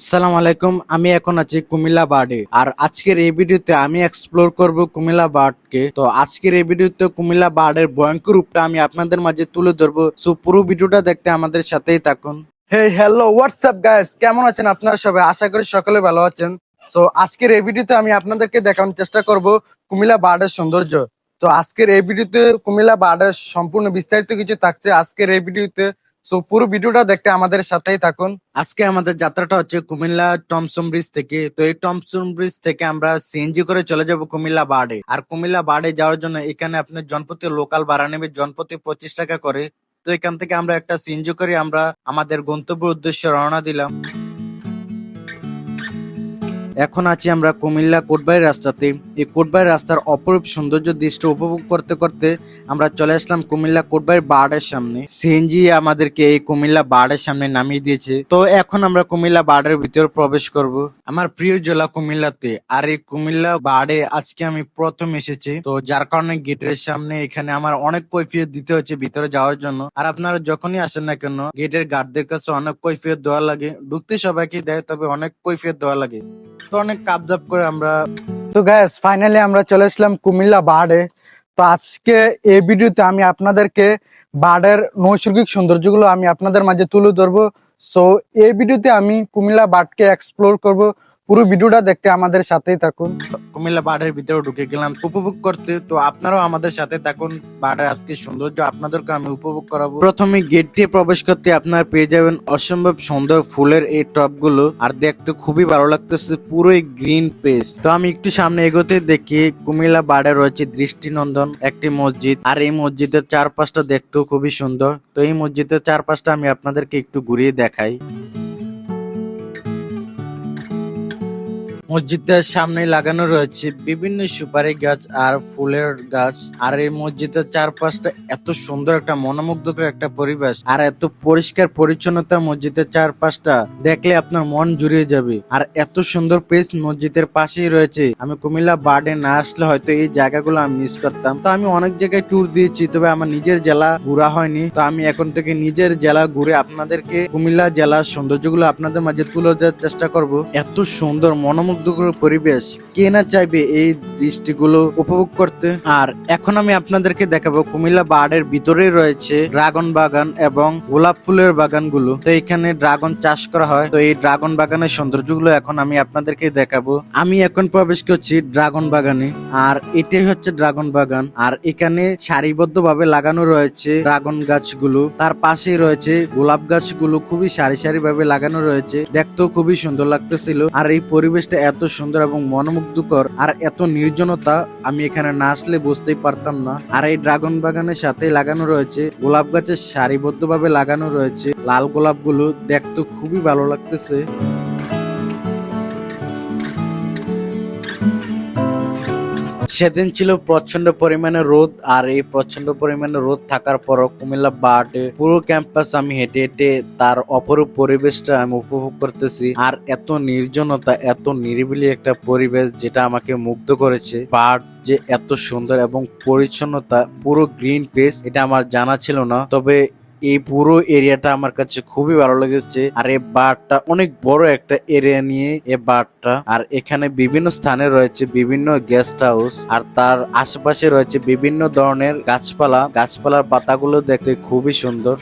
আসসালামু আলাইকুম। আমি এখন আছি কুমিল্লা বার্ডে। আর আজকের এই ভিডিওতে আমি এক্সপ্লোর করব কুমিল্লা বার্ডকে। তো আজকের এই ভিডিওতে কুমিল্লা বার্ডের ভয়ঙ্কর রূপটা আমি আপনাদের মাঝে তুলে ধরবো। সো পুরো ভিডিওটা দেখতে আমাদের সাথেই থাকুন। হেই হ্যালো হোয়াটসঅ্যাপ গাইস, কেমন আছেন আপনারা সবাই? আশা করি সকলে ভালো আছেন। সো আজকের এই ভিডিওতে আমি আপনাদেরকে দেখানোর চেষ্টা করব কুমিল্লা বার্ডের সৌন্দর্য। তো আজকের এই ভিডিওতে কুমিল্লা বার্ডের সম্পূর্ণ বিস্তারিত কিছু থাকছে আজকের এই ভিডিওতে। সো পুরো ভিডিওটা দেখতে আমাদের সাথেই থাকুন। আজকে আমাদের যাত্রাটা হচ্ছে কুমিল্লা টমসম ব্রিজ থেকে। তো এই টমসম ব্রিজ থেকে আমরা সিএনজি করে চলে যাব কুমিল্লা বার্ডে। আর কুমিল্লা বার্ডে যাওয়ার জন্য এখানে আপনার জনপ্রতি লোকাল ভাড়া নেবে জনপ্রতি 25 টাকা করে। তো এখান থেকে আমরা একটা সিএনজি করে আমরা আমাদের গন্তব্যের উদ্দেশ্যে রওনা দিলাম। এখন আছি আমরা কুমিল্লা কোটবাড়ি রাস্তাতে। এই কোটবাড়ি রাস্তার অপরূপ সৌন্দর্য দৃশ্য উপভোগ করতে করতে আমরা চলে আসলাম কুমিল্লা কোটবাড়ি বার্ডের সামনে। সিএনজি আমাদেরকে এই কুমিল্লা বার্ডের সামনে নামিয়ে দিয়েছে। তো এখন আমরা কুমিল্লা বার্ডের ভিতরে প্রবেশ করব। আমার প্রিয় জেলা কুমিল্লাতে। আর এই কুমিল্লা বার্ডে আজকে আমি প্রথম এসেছি। তো যার কারণে গেটের সামনে এখানে আমার অনেক কৈফিয়ত দিতে হচ্ছে ভিতরে যাওয়ার জন্য। আর আপনারা যখনই আসেন না কেন গেটের গার্ডদের কাছে অনেক কৈফিয়ত দেওয়া লাগে। ঢুকতে সবাইকে দেয়, তবে অনেক কৈফিয়ত দেওয়া লাগে। তো অনেক কাবজাব করে আমরা। তো গাইস ফাইনালি আমরা চলে আসলাম কুমিল্লা বার্ডে। তো আজকে এই ভিডিওতে আমি আপনাদেরকে বার্ডের নৈসর্গিক সৌন্দর্যগুলো আমি আপনাদের মাঝে তুলে ধরবো। সো এই ভিডিওতে আমি কুমিল্লা বার্ডকে এক্সপ্লোর করব। পুরো ভিডিওটা দেখতে আমাদের সাথেই থাকুন। কুমিল্লা বার্ডের ভিতরে ঢুকে গেলাম উপভোগ করতে। তো আপনারাও আমাদের সাথে থাকুন। বার্ডের আজকে সৌন্দর্য আপনাদেরকে আমি উপভোগ করাবো। প্রথমে গেট দিয়ে প্রবেশ করতে আপনারা পেয়ে যাবেন অসম্ভব সুন্দর ফুলের এই টব গুলো। আর দেখতে খুবই ভালো লাগতেছে, পুরোই গ্রিন পেস। তো আমি একটু সামনে এগোতে দেখি কুমিল্লা বার্ডে রয়েছে দৃষ্টিনন্দন একটি মসজিদ। আর এই মসজিদের চারপাশটা দেখতেও খুবই সুন্দর। তো এই মসজিদের চারপাশটা আমি আপনাদেরকে একটু ঘুরিয়ে দেখাই। মসজিদের সামনে লাগানো রয়েছে বিভিন্ন সুপারি গাছ আর ফুলের গাছ। আর এই মসজিদের চারপাশটা এত সুন্দর একটা মনোমুগ্ধকর একটা পরিবেশ। আর এত পরিষ্কার পরিচ্ছন্নতা মসজিদের চারপাশটা দেখলে আপনার মন জুড়িয়ে যাবে। আর এত সুন্দর পেস মসজিদের পাশেই রয়েছে। আমি কুমিল্লা বার্ডে না আসলে হয়তো এই জায়গাগুলো আমি মিস করতাম। তো আমি অনেক জায়গায় ট্যুর দিয়েছি, তবে আমার নিজের জেলা ঘোরা হয়নি। তো আমি এখন থেকে নিজের জেলা ঘুরে আপনাদেরকে কুমিল্লা জেলার সৌন্দর্যগুলো আপনাদের মাঝে তুলে দেওয়ার চেষ্টা করব। এত সুন্দর মনোমুগ্ধকর পরিবেশ, কে না চাইবে এই দৃষ্টিগুলো উপভোগ করতে। আর এখন আমি আপনাদেরকে দেখাবো কুমিল্লা বার্ডের ভিতরে রয়েছে ড্রাগন বাগান এবং গোলাপ ফুলের বাগানগুলো। তো এখানে ড্রাগন চাষ করা হয়। তো এই ড্রাগন বাগানের সৌন্দর্যগুলো এখন আমি আপনাদেরকে দেখাবো। আমি এখন প্রবেশ করছি ড্রাগন বাগানে। আর এটাই হচ্ছে ড্রাগন বাগান। আর এখানে সারিবদ্ধভাবে লাগানো রয়েছে ড্রাগন গাছগুলো। তার পাশেই রয়েছে গোলাপ গাছগুলো, খুবই সারি সারি ভাবে লাগানো রয়েছে। দেখতেও খুবই সুন্দর লাগতেছিল। আর এই পরিবেশটা এত সুন্দর এবং মনোমুগ্ধকর। আর এত নির্জনতা, আমি এখানে না আসলে বুঝতেই পারতাম না। আর এই ড্রাগন বাগানের সাথে লাগানো রয়েছে গোলাপ গাছের সারিবদ্ধভাবে লাগানো রয়েছে লাল গোলাপগুলো। দেখতে খুবই ভালো লাগতেছে। সেদিন ছিল প্রচন্ড পরিমাণে রোদ। আর এই প্রচন্ড পরিমাণে রোদ থাকার পরও কুমিল্লা বার্ডে পুরো ক্যাম্পাস আমি হেঁটে হেঁটে তার অপরূপ পরিবেশটা আমি উপভোগ করতেছি। আর এত নির্জনতা, এত নিরিবিলি একটা পরিবেশ যেটা আমাকে মুগ্ধ করেছে। বার্ড যে এত সুন্দর এবং পরিচ্ছন্নতা, পুরো গ্রিন পেস, এটা আমার জানা ছিল না। তবে এই পুরো এরিয়াটা আমার কাছে খুবই ভালো লেগেছে। আর এই বারটা অনেক বড় একটা এরিয়া নিয়ে এই বারটা। আর এখানে বিভিন্ন স্থানে রয়েছে বিভিন্ন গেস্ট হাউস। আর তার আশেপাশে রয়েছে বিভিন্ন ধরনের গাছপালা। গাছপালার পাতাগুলো দেখতে খুবই সুন্দর।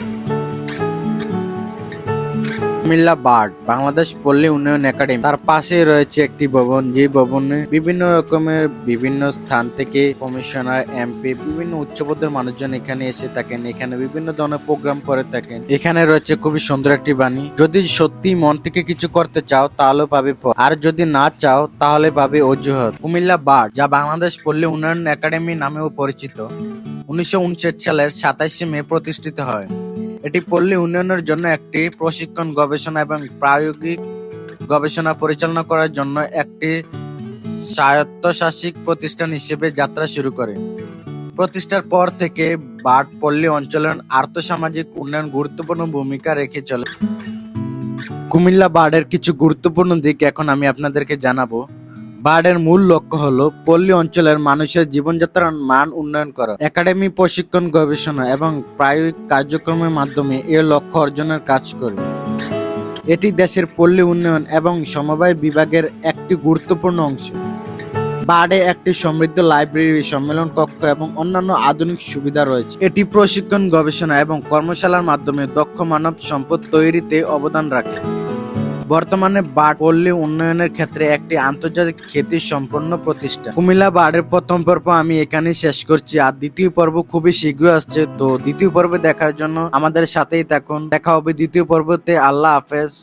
কুমিল্লা বার্ড বাংলাদেশ পল্লী উন্নয়ন একাডেমি, তার পাশে রয়েছে একটি ভবন, যে ভবনে বিভিন্ন রকমের বিভিন্ন স্থান থেকে কমিশনার, এমপি, বিভিন্ন উচ্চপদের মানুষজন এখানে এসে থাকেন। এখানে বিভিন্ন ধরনের প্রোগ্রাম করে থাকেন। এখানে রয়েছে খুবই সুন্দর একটি বাণী, যদি সত্যি মন থেকে কিছু করতে চাও তাহলে পাবে ফল, আর যদি না চাও তাহলে পাবে অজুহাত। কুমিল্লা বার্ড, যা বাংলাদেশ পল্লী উন্নয়ন একাডেমি নামেও পরিচিত, 1959 সালের 27শে মে প্রতিষ্ঠিত হয়। এটি পল্লী উন্নয়নের জন্য একটি প্রশিক্ষণ, গবেষণা এবং প্রায়োগিক গবেষণা পরিচালনা করার জন্য একটি স্বায়ত্তশাসিত প্রতিষ্ঠান হিসেবে যাত্রা শুরু করে। প্রতিষ্ঠার পর থেকে বার্ড পল্লী অঞ্চলের আর্থসামাজিক উন্নয়ন গুরুত্বপূর্ণ ভূমিকা রেখে চলে। কুমিল্লা বার্ডের কিছু গুরুত্বপূর্ণ দিক এখন আমি আপনাদেরকে জানাবো। বার্ডের মূল লক্ষ্য হলো পল্লী অঞ্চলের মানুষের জীবনযাত্রার মান উন্নয়ন করা। একাডেমি প্রশিক্ষণ, গবেষণা এবং প্রায়োগিক কার্যক্রমের মাধ্যমে এর লক্ষ্য অর্জনের কাজ করে। এটি দেশের পল্লী উন্নয়ন এবং সমবায় বিভাগের একটি গুরুত্বপূর্ণ অংশ। বার্ডে একটি সমৃদ্ধ লাইব্রেরি, সম্মেলন কক্ষ এবং অন্যান্য আধুনিক সুবিধা রয়েছে। এটি প্রশিক্ষণ, গবেষণা এবং কর্মশালার মাধ্যমে দক্ষ মানব সম্পদ তৈরিতে অবদান রাখে। বর্তমানে বার্ড পল্লী উন্নয়নের ক্ষেত্রে একটি আন্তর্জাতিক খ্যাতি সম্পন্ন প্রতিষ্ঠান। কুমিল্লা বার্ডের প্রথম পর্ব আমি এখানে শেষ করছি, আর দ্বিতীয় পর্ব খুবই শীঘ্র আসছে। তো দ্বিতীয় পর্বে দেখার জন্য আমাদের সাথেই থাকুন। দেখা হবে দ্বিতীয় পর্বতে। আল্লাহ হাফেজ।